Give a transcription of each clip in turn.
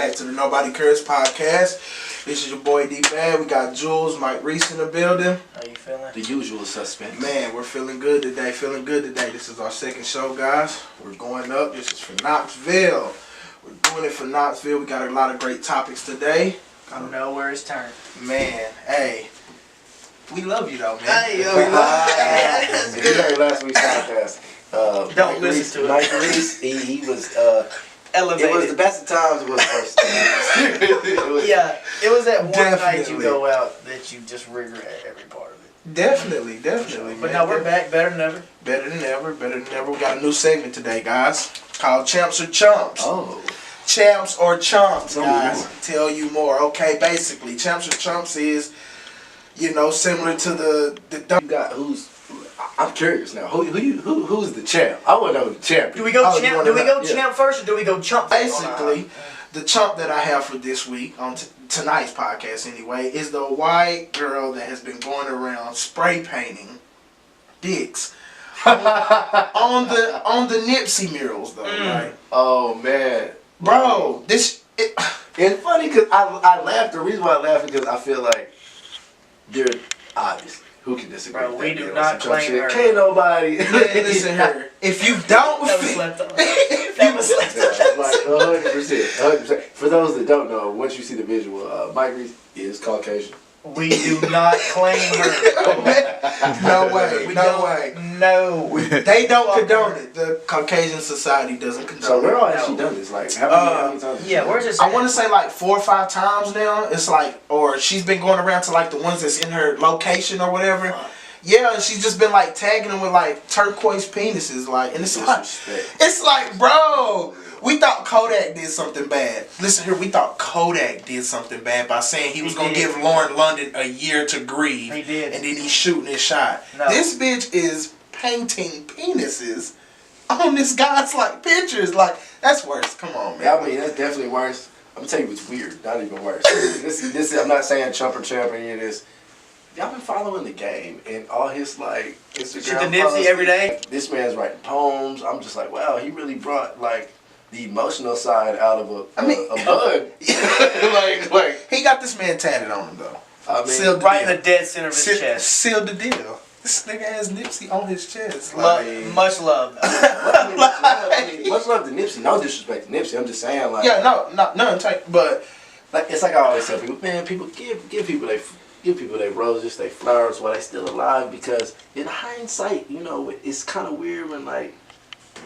back to the Nobody Cares podcast. This is your boy D-Bad. We got Jules, Mike Reese in the building. How you feeling? The usual suspects. Man, we're feeling good today. This is our second show, guys. We're going up. This is for Knoxville. We're doing it for Knoxville. We got a lot of great topics today. I don't know where it's turned. Man, hey. We love you though, man. Hey, yo, If you heard last week's podcast, don't listen to it. Mike Reese, he was Elevated. It was the best of times. It was the worst. Yeah, it was that one night Definitely. you go out that you just regret every part of it. Definitely. But now we're back, better than ever. Better than ever. We got a new segment today, guys, called Champs or Chumps. Oh. Champs or Chumps, Tell me guys. more. Tell you more. Okay, basically, Champs or Chumps is, similar to the You got who's? I'm curious now. Who's the champ? I want to know the champ. Do we go champ? wanna Do we know? go champ first, or do we go chump? Basically, the chump that I have for this week on tonight's podcast anyway is the white girl that has been going around spray painting dicks on the Nipsey murals though, right? Oh man, Bro, it's funny because I laughed. The reason why I laugh is because I feel like they're obviously. Who can disagree? Bro, with we that? do You know, not some claim shit. her. Can't nobody. Listen here. If you don't That was feel slept on. That was slept on. Like 100%. For those that don't know, once you see the visual, Mike Reese is Caucasian. We do not claim her. no way. No. They don't condone it. The Caucasian society doesn't condone So where it. all has she done this? Like how many times? Yeah, where's this? I want to say like 4 or 5 times now. It's like, or she's been going around to like the ones that's in her location or whatever. Yeah, and she's just been like tagging them with like turquoise penises, like, and it's like, bro, we thought Kodak did something bad. Listen here, we thought Kodak did something bad by saying he was gonna give Lauren London a year to grieve. He did, and then he's shooting his shot. No. This bitch is painting penises on this guy's like pictures. Like, that's worse. Come on, man. Yeah, I mean that's definitely worse. I'm gonna tell you what's weird. Not even worse. This I'm not saying chump or champ or any of this. Y'all been following the game and all his like Instagram Shit, the Nipsey posts. every day. This man's writing poems. I'm just like, wow, he really brought like the emotional side out of a bud. like He got this man tatted on him though. I mean, Sealed Right in the dead center of his chest. Sealed the deal. This nigga has Nipsey on his chest. Much love. much love to Nipsey. No disrespect to Nipsey. I'm just saying like none type, but like it's like I always tell people, man, people give people their roses, their flowers while they still alive because in hindsight, it's kind of weird when like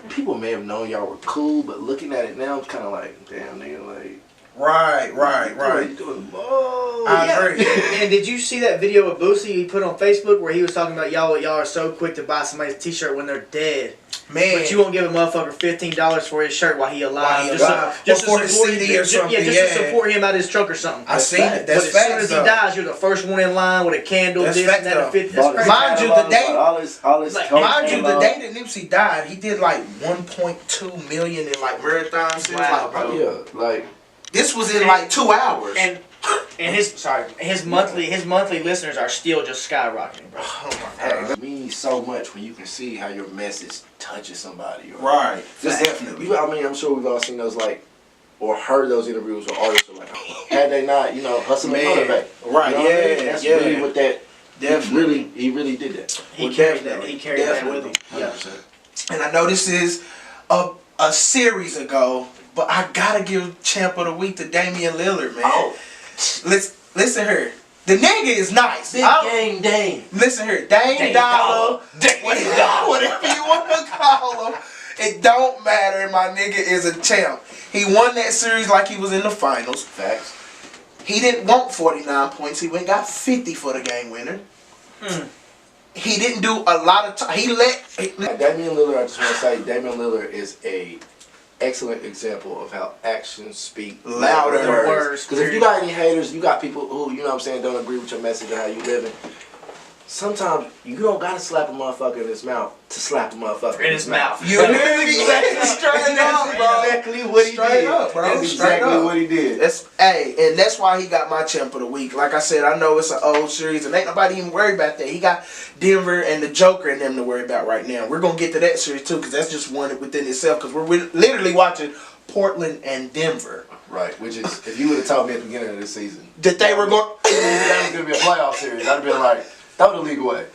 people may have known y'all were cool, but looking at it now, it's kind of like, damn, nigga, like. Right. You doing, I agree. And did you see that video of Boosie he put on Facebook where he was talking about y'all are so quick to buy somebody's t-shirt when they're dead? Man, But you won't give a motherfucker $15 for his shirt while he alive. Just for his CD or something. Yeah, just to support him out his truck or something. I seen it. That's but as soon facts as he though. dies, you're the first one in line with a candle, That's this fact, and that, and though. 50. That's crazy. Mind you, the day- all this Like, Mind you, the Hello. day that Nipsey died, he did like 1.2 million in like marathons. Wow, Like, bro, Yeah, like this was in like 2 hours. And his monthly listeners are still just skyrocketing, bro. Oh my god. it means so much when you can see how your message touches somebody. Or, Right. Just Definitely. I mean, I'm sure we've all seen those like, or heard those interviews where artists are like, had they not, hustle and motivate. Right. You know what I mean? That's really what that. Definitely. He really did that. He Well, carried definitely. that. He carried that with him. 100%. And I know this is a series ago, but I gotta give Champ of the Week to Damian Lillard, man. Oh. Listen here. The nigga is nice. Big game Dame. Listen here. Dame Dollar. Whatever you want to call him. It don't matter. My nigga is a champ. He won that series like he was in the finals. Facts. He didn't want 49 points. He went and got 50 for the game winner. He didn't do a lot of time. Damian Lillard, I just want to say, Damian Lillard is a excellent example of how actions speak Louder than than words. Because if you got any haters, you got people who, don't agree with your message and how you living. Sometimes you don't gotta slap a motherfucker in his mouth to slap a motherfucker In his mouth. You hear me? Straight up, bro. Exactly what he Straight did. up, bro. That's Straight exactly up. what he did. And that's why he got my champ of the week. Like I said, I know it's an old series, and ain't nobody even worried about that. He got Denver and the Joker and them to worry about right now. We're gonna get to that series too, because that's just one within itself. Because we're literally watching Portland and Denver Right, which is, if you would have told me at the beginning of this season that they were going. that was going to be a playoff series, I'd have been like, throw the league away.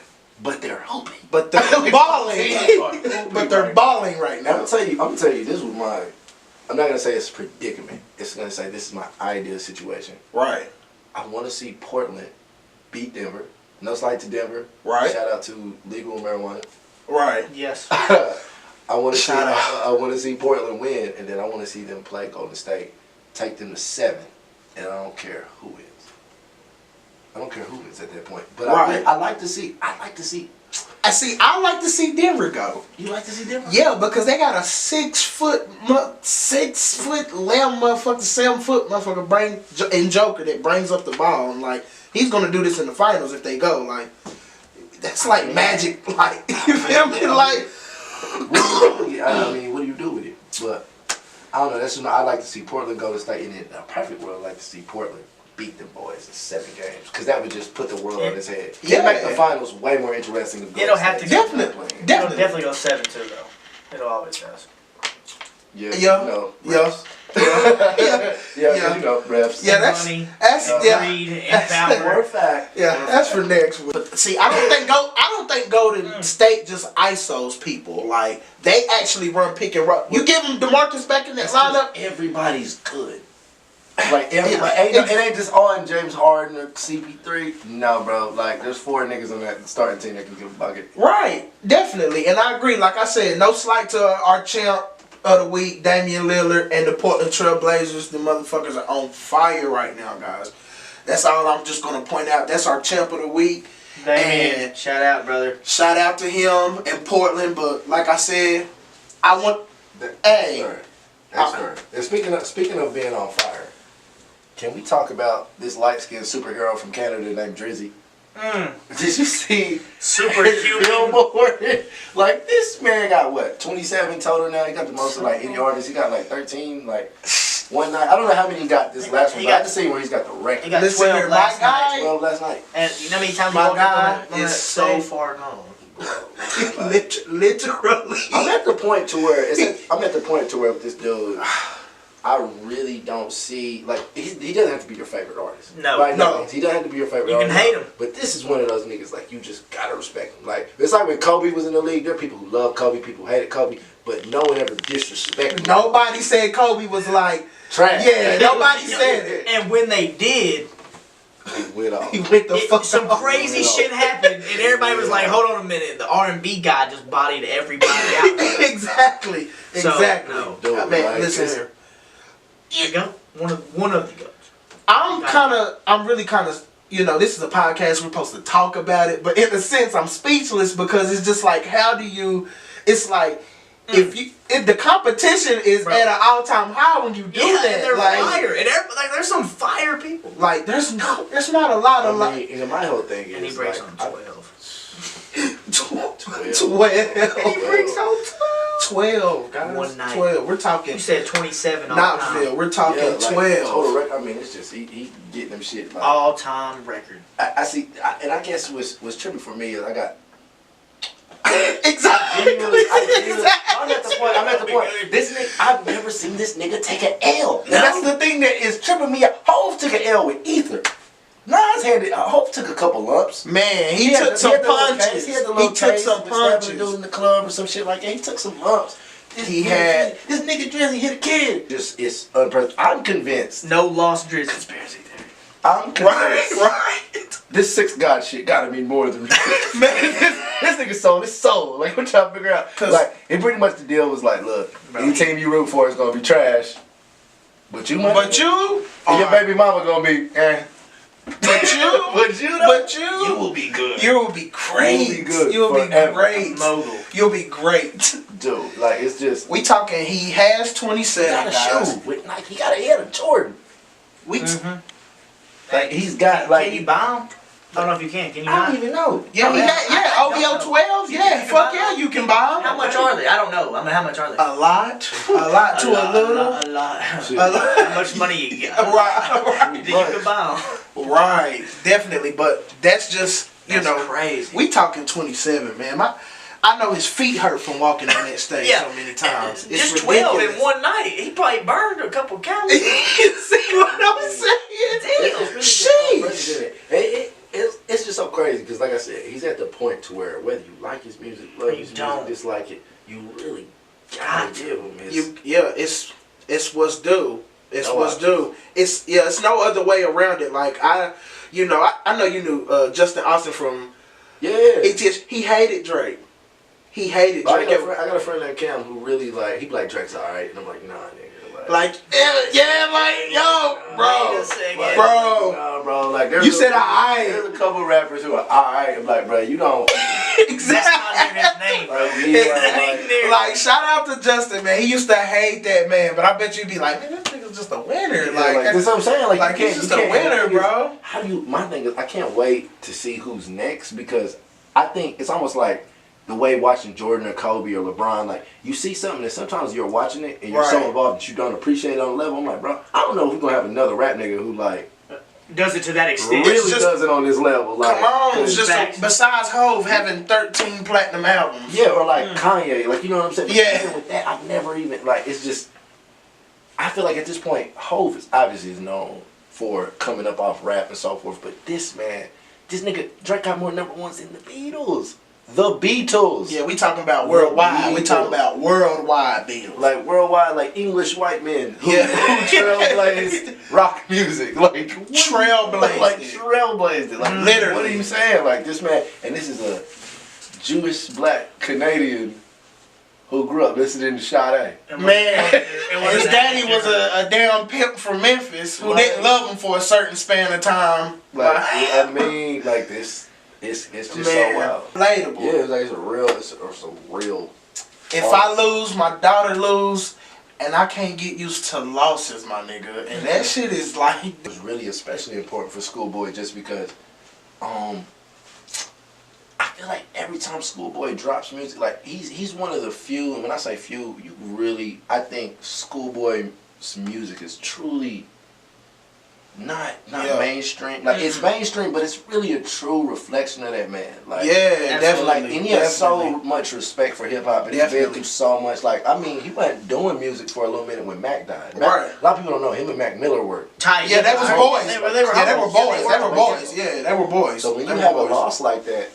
But they're hoping. But they're balling. But they're balling right now. I'm gonna tell you, this was my. I'm not gonna say it's a predicament. It's gonna say this is my ideal situation. Right. I want to see Portland beat Denver. No slight to Denver. Right. Shout out to legal marijuana. Right. Yes. I want to see. Shout out. I want to see Portland win, and then I want to see them play Golden State, take them to 7, and I don't care who wins. I don't care who wins at that point. But Right. I like to see. I like to see Denver go. You like to see Denver? Yeah, because they got a 6 foot, 11 motherfucker, 7 foot motherfucker and Joker that brings up the ball, and like he's gonna do this in the finals if they go. Like that's like magic. Like you feel me? Like I mean, what do you do with it? But I don't know. That's what I like to see Portland go to State. And in a perfect world, I like to see Portland beat them boys in 7 games, because that would just put the world on its head. Yeah. It'd make the finals way more interesting. It'll have to go. definitely. It'll definitely go 7-2 though. It always does. Yeah, Yeah. you know, Yeah. refs. Yeah. You know, refs. Yeah, that's Money, yeah. greed, and That's power. For a fact. Yeah, that's for next week. But see, I don't think Golden State just ISOs people. Like they actually run pick and roll. You give them DeMarcus back in that lineup. Everybody's good. Like everybody, it ain't just on James Harden or CP3. No, bro. Like there's 4 niggas on that starting team that can get a bucket. Right, definitely, and I agree. Like I said, no slight to our champ of the week, Damian Lillard, and the Portland Trail Blazers. The motherfuckers are on fire right now, guys. That's all I'm just gonna point out. That's our champ of the week. Damian, And shout out, brother. shout out to him and Portland. But like I said, I want. Hey, That's fair. And speaking of being on fire, can we talk about this light-skinned superhero from Canada named Drizzy? Did you see Superhuman. billboard? Like this man got what, 27 total now. He got the most of like any artist. He got like 13 like one night. I don't know how many he got this last one. But I just seen where he's got the record. He got Listen 12 here, last my guy. night. 12 last night. And you know how many times My you woke up guy on is that so day? far gone. Literally. I'm at the point to where this dude, I really don't see, like, he doesn't have to be your favorite artist. No. By No. means. He doesn't have to be your favorite You can artist. hate him. But this is one of those niggas, like, you just gotta respect him. Like, it's like when Kobe was in the league, there are people who love Kobe, people who hated Kobe, but no one ever disrespected him. Nobody said Kobe was like Trash. Yeah, nobody said it. And when they did, He went off. He went the fuck some off. crazy No. shit happened, and everybody was like, "Hold on a minute, the R&B guy just bodied everybody out." Exactly. So, Exactly. no. Dude, Man, like, listen it's- here. Here you go. One of the goats. I'm really kind of, this is a podcast, we're supposed to talk about it, but in a sense, I'm speechless because it's just like, how do you, it's like, if the competition is Bro. at an all-time high when you do that, and they're like, fire, and there's some fire people. like, there's not a lot of, I mean, and my whole thing is, And he breaks like, on 12. 12. And he breaks on 12, guys. One night. 12. We're talking You said 27 all Knoxville. time. We're talking like, 12. total record. I mean, it's just, he getting them shit. Like, All time record. I see, and I guess what's trippy for me is I got. Exactly. I'm at the point. This nigga, I've never seen this nigga take an L. And that's the thing that is tripping me out. Hov took an L with Ether. Nas Hov took a couple lumps. Man, he took some punches. He had the little took some punches. Dude in the club or some shit like that. He took some lumps. This nigga Drizzy hit a kid. Just it's unprecedented. I'm convinced. No lost Drizzy. Conspiracy theory. I'm convinced. Right. This 6 God shit gotta mean more than this nigga sold his soul. Like, we're trying to figure out. Like, and pretty much the deal was like, look, any team you root for is gonna be trash. But you might. But you, and your baby mama gonna be, eh. But you, You will be good. You will be great. You will be good You'll be forever. great. Mogul. You'll be great. Dude, like, it's just. We talking. He has He 27. got a guys. shoe with Nike. He had a Jordan. Like, he's got, like. Can you buy them? I don't know if you can. Can you I buy don't 'em? even know. Yeah, OVO 12s. Yeah, fuck yeah, you can buy them. How much are they? I don't know. I mean, how much are they? A lot to a little. A lot. Shit. How much money you got? Right, Then you can buy them. right, definitely. But that's just That's crazy. We talking 27, man. I know his feet hurt from walking on that stage so many times. It's just 12 ridiculous. in one night. He probably burned a couple calories. You see what I'm saying? Sheesh. It's just so crazy because, like I said, he's at the point to where whether you like his music, love his music, dislike it, you really gotta give him his. It's what's due. It's what's due. It's no other way around it. Like I know you knew Justin Austin from ETS. He hated Drake. He hated Drake. I got a friend named Cam who really he be like, Drake's alright, and I'm like, nah, nigga. Bro. Like, you said there's a couple rappers who are alright. I'm like, bro, you don't. Exactly. That's not his name. Like, shout out to Justin, man. He used to hate that man, but I bet you'd be like, man, that nigga's just a winner. That's what I'm saying. Like he's just a winner, bro. My thing is, I can't wait to see who's next because I think it's almost like the way watching Jordan or Kobe or LeBron, like you see something and sometimes you're watching it and you're so involved that you don't appreciate it on a level. I'm like, bro, I don't know if we're gonna have another rap nigga who does it to that extent. Really does it on this level. Like, come on, it's just besides Hove having 13 platinum albums. Yeah, or like Kanye, like you know what I'm saying? But yeah. With that, I've never even it's just I feel like at this point, Hove is obviously known for coming up off rap and so forth, but this nigga Drake got more number ones than the Beatles. The Beatles. Yeah, we talking about worldwide. We talking about worldwide Beatles. Like worldwide, like English white men who trailblazed rock music. Like trailblazed it. Like literally. What are you saying? Like this man, and this is a Jewish black Canadian who grew up listening to Sade. Man, his daddy was a damn pimp from Memphis who didn't love him for a certain span of time. I mean, like this. It's just so wild. Relatable. Yeah, it's a real. If I lose, my daughter lose, and I can't get used to losses, my nigga. And that shit is like. It's really especially important for Schoolboy just because, I feel like every time Schoolboy drops music, like he's one of the few, and when I say few, I think Schoolboy's music is truly. Not mainstream. Like it's mainstream, but it's really a true reflection of that man. Like definitely. Like, and he has so much respect for hip hop, and he's been through so much. Like I mean, he wasn't doing music for a little minute when Mac died. A lot of people don't know him and Mac Miller were tight. Yeah, that was boys. They were boys. Yeah, they were boys. So when you have a loss like that,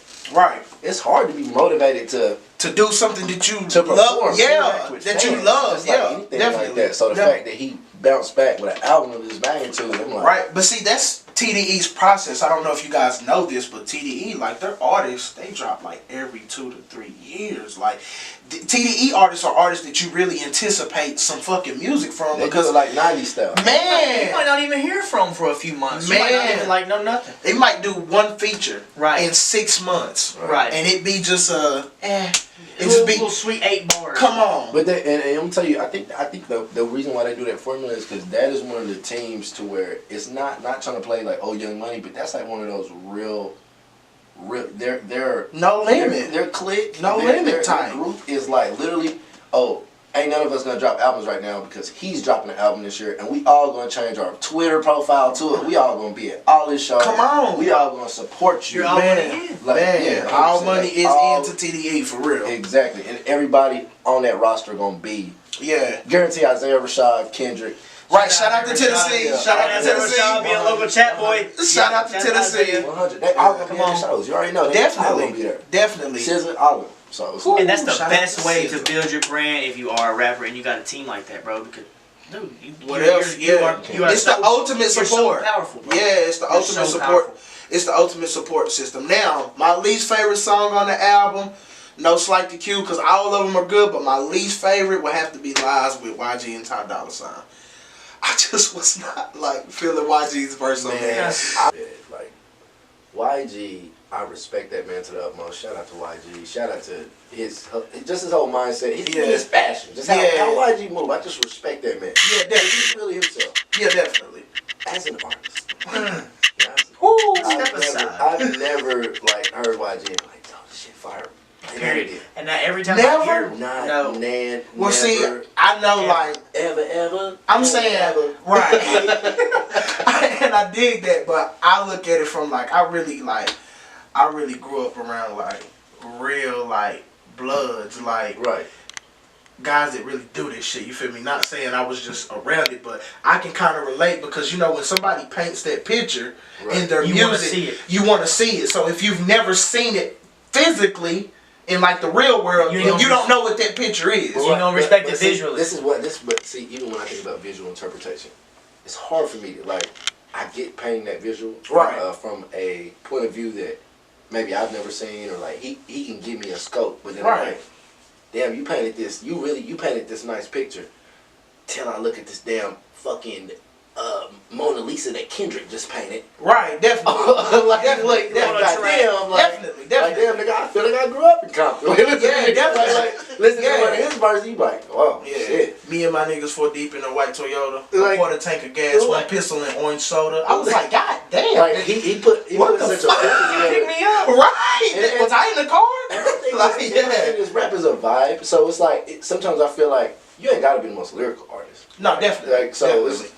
it's hard to be motivated to do something that you love. Yeah, that you love. Yeah, definitely. Like that. So the fact that he bounced back with an album of this magnitude, I'm like, but see, that's TDE's process. I don't know if you guys know this, but TDE, like their artists, they drop like every 2 to 3 years. Like TDE artists are artists that you really anticipate some fucking music from because like 90s stuff. Man, you might not even hear from for a few months. Man, you might not even know nothing. They might do one feature in 6 months, and it be just it just be little sweet 8 bars. Come on. But and I'm gonna tell you, I think the reason why they do that formula is because that is one of the teams to where it's not trying to play like Young Money, but that's like one of those real. They're no limit. Their clique, no limit. Their group is like literally, ain't none of us gonna drop albums right now because he's dropping an album this year, and we all gonna change our Twitter profile to it. We all gonna be at all his shows. Come on, we all gonna support you. All money is into TDE for real. Exactly, and everybody on that roster gonna be. Yeah, guarantee Isaiah Rashad, Kendrick. Right, shout out to Tennessee. Shout out to Tennessee. Be a local chat boy. Shout out to Tennessee. 100. They all gonna be at the shows. You already know. Definitely. Be there. Definitely. SZA, all of them. So, and that's the best way to build your brand if you are a rapper and you got a team like that, bro. Because, dude, it's the ultimate support. So powerful, bro. Yeah, it's the ultimate support. Powerful. It's the ultimate support system. Now, my least favorite song on the album, no slight to Q, because all of them are good, but my least favorite would have to be Lies with YG and Ty Dolla $ign. I just was not like feeling YG's verse on that. Like YG, I respect that man to the utmost. Shout out to YG. Shout out to his whole mindset. His fashion. Just how YG move. I just respect that man. Yeah, definitely. He's really himself. Yeah, definitely. As an artist. I've never like heard YG and like, oh, this shit fire. Period. And now every time never? I hear well, see, I know ever. I'm saying right, and I dig that, but I look at it from like I really grew up around like real like bloods, like guys that really do this shit. You feel me? Not saying I was just around it, but I can kind of relate because you know when somebody paints that picture in their music, you want to see it. So if you've never seen it physically in like the real world, you don't know what that picture is. You don't respect it visually. But see, even when I think about visual interpretation, it's hard for me to like. I get painting that visual from a point of view that maybe I've never seen, or like he can give me a scope, but then I'm like, damn, you painted this. You painted this nice picture. Till I look at this damn fucking Mona Lisa that Kendrick just painted. Right, definitely. Definitely. Like, damn, nigga, I feel like I grew up in Compton. Yeah, definitely. Listen to one of his verses, you like, wow, shit. Me and my niggas 4 deep in a white Toyota, a quarter tank of gas, one pistol and orange soda. I was like, God damn. Like, he put such a pick me up. Right. Was I in the car? Like, this rap is a vibe, so it's like, sometimes I feel like you ain't gotta be the most lyrical artist. No, definitely. Like, so it's,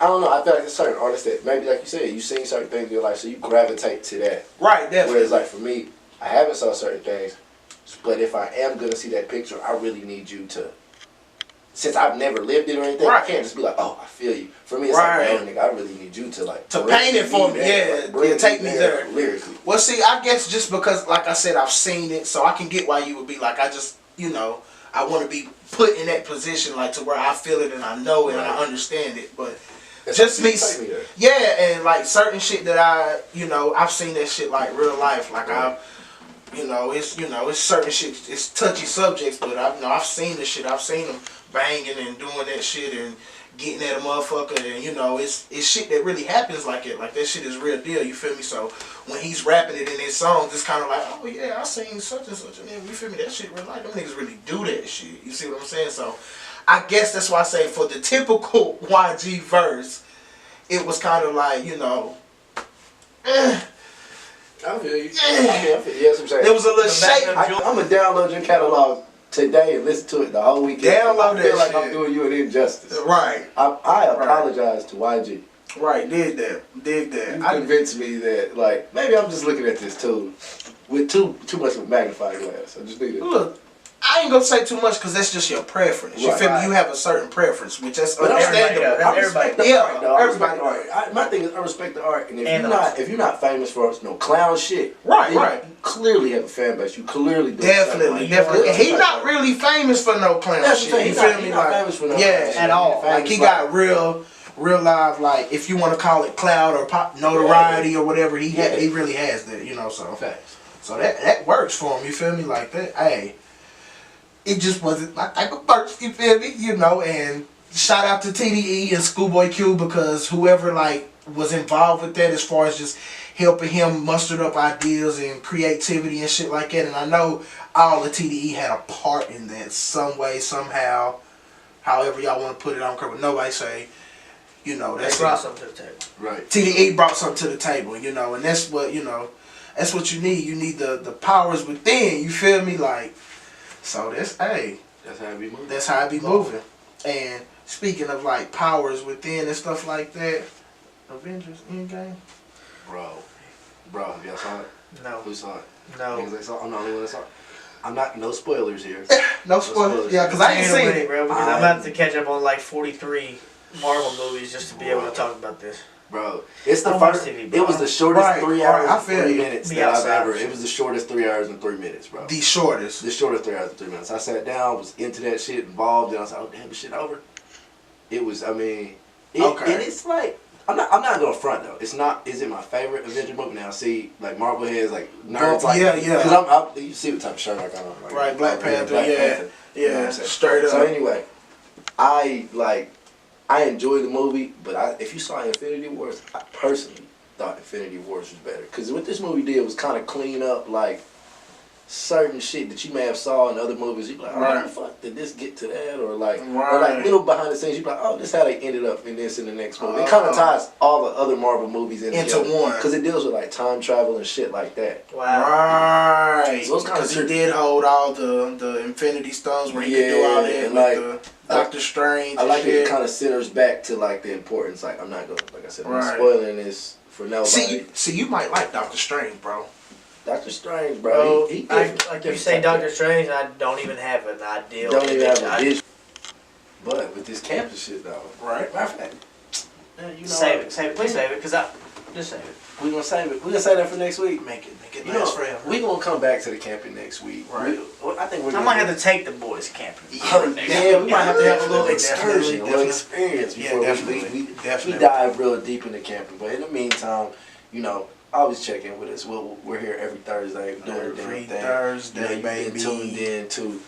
I don't know. I feel like there's certain artists that maybe, like you said, you seen certain things in your life, so you gravitate to that. Right, definitely. Whereas, like for me, I haven't saw certain things, but if I am gonna see that picture, I really need you to. Since I've never lived it or anything, I can't just be like, oh, I feel you. For me, it's like, no, nigga, I really need you to like to paint it for me. Yeah, take me there lyrically. Well, see, I guess just because, like I said, I've seen it, so I can get why you would be like, I just, you know, I want to be put in that position, like to where I feel it and I know it and I understand it, but. Just me, and like certain shit that I've seen that shit like real life. Like it's certain shit. It's touchy subjects, but I've seen this shit. I've seen them banging and doing that shit and getting at a motherfucker, and it's shit that really happens like it. Like that shit is real deal. You feel me? So when he's rapping it in his songs, it's kind of like, oh yeah, I seen such and such, and then you feel me? That shit real life. Them niggas really do that shit. You see what I'm saying? So. I guess that's why I say for the typical YG verse, it was kind of like, I feel you. I feel you. Yes, I'm saying. There was a little shake. I'm going to download your catalog today and listen to it the whole weekend. Download that shit. I feel like I'm doing you an injustice. Right. I apologize to YG. Right, dig that. You convinced me that, like, maybe I'm just looking at this too with too much of a magnifying glass. I just need to. Look. I ain't gonna say too much because that's just your preference. You feel me? You have a certain preference, which that's understandable. I respect the art, though. Everybody. My thing is, I respect the art, and if you're not famous for no clown shit, right. You clearly have a fan base. You clearly do. Definitely. And he's not really famous for no clown shit. You feel me? He's not famous for no at all. Like he got real live. Like if you want to call it clout or pop notoriety or whatever, he really has that. So that works for him. You feel me? Like that. Hey. It just wasn't my type of verse, you feel me? And shout out to TDE and Schoolboy Q because whoever like was involved with that as far as just helping him muster up ideas and creativity and shit like that. And I know all of TDE had a part in that some way, somehow, however y'all want to put it. I don't care what nobody say. That's brought something to the table. Right. TDE brought something to the table, and that's what that's what you need. You need the powers within. You feel me? Like. So that's how it be moving. That's how it be moving. And speaking of like powers within and stuff like that, Avengers Endgame. Bro, y'all saw it? No. Who saw it? No. I'm not the only one that saw it. I'm not. No spoilers here. No spoilers. Yeah, because I ain't seen it, bro. Because I'm about to catch up on like 43 Marvel movies just to be able to talk about this. Bro, it's the first. It was the shortest 3 hours and 3 minutes that I've ever. It was the shortest 3 hours and 3 minutes, bro. The shortest 3 hours and 3 minutes. I sat down, was into that shit, involved, and I was like, oh damn, this shit over. It was. And it's like I'm not gonna front though. It's not. Is it my favorite Avenger movie? Now see, like Marvel heads, like nerds, like because you see what type of shirt I got on, like, right? Black Panther, Panther, yeah, straight up. So anyway, I enjoyed the movie, but if you saw Infinity Wars, I personally thought Infinity Wars was better. Because what this movie did was kind of clean up, like, certain shit that you may have saw in other movies. You'd be like, how the fuck did this get to that? Or like little behind the scenes, you'd be like, oh, this is how they ended up in this in the next movie. It kind of ties all the other Marvel movies into one. Because it deals with, like, time travel and shit like that. Wow. Right. So because he did hold all the Infinity Stones where he could do all that, like the Doctor Strange. I like it kind of centers back to like the importance. Like I'm not gonna, like I said, I'm not spoiling this for nobody. See, you might like Doctor Strange, bro. Doctor Strange, bro. He like you say, Doctor Strange, I don't even have an ideal. Don't even have a vision. But with this campus shit, though, Right. matter of fact, you know, save it. Please save it, cause just save it. We're gonna save it. We're gonna save that for next week. Make it You know, last forever. we're gonna come back to the camping next week. Right. I think we're. I might have to take the boys camping. Yeah, we might have to have a little Definitely, excursion, a little definitely. experience before we Definitely. dive real deep into camping. But in the meantime, you know, always check in with us. We're here every Thursday doing the damn Every thing. Thursday, You've been baby. tuned in to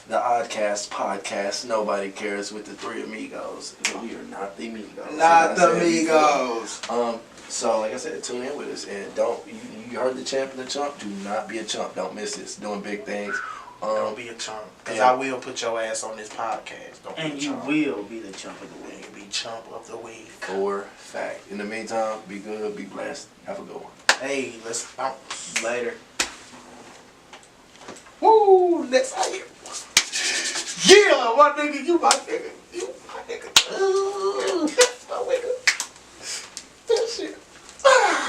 the Oddcast podcast. Nobody cares with the three amigos. We are not the amigos. Not the Like I said amigos. before. So like I said, tune in with us and don't. You heard the champ and the chump. Do not be a chump. Don't miss this. Doing big things. Don't be a chump. Because I will put your ass on this podcast. Don't be a And you chump. will be the chump of the And week. you be chump of the week. For fact. In the meantime, be good, be blessed. Have a good one. Hey, let's bounce. Later. Woo! Next year. Yeah, my nigga, you my nigga. You my nigga. Ooh, my nigga. That shit.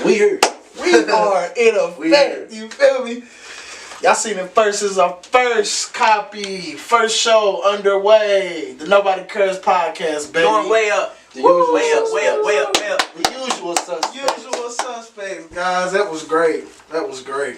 We here. We are in We effect. You feel me? Y'all seen it first. This is our first copy, first show underway. The Nobody Cares podcast, baby. Going way up. The usual Way up, way up, way up, way up. The usual suspects. Usual suspects, guys. That was great. That was great.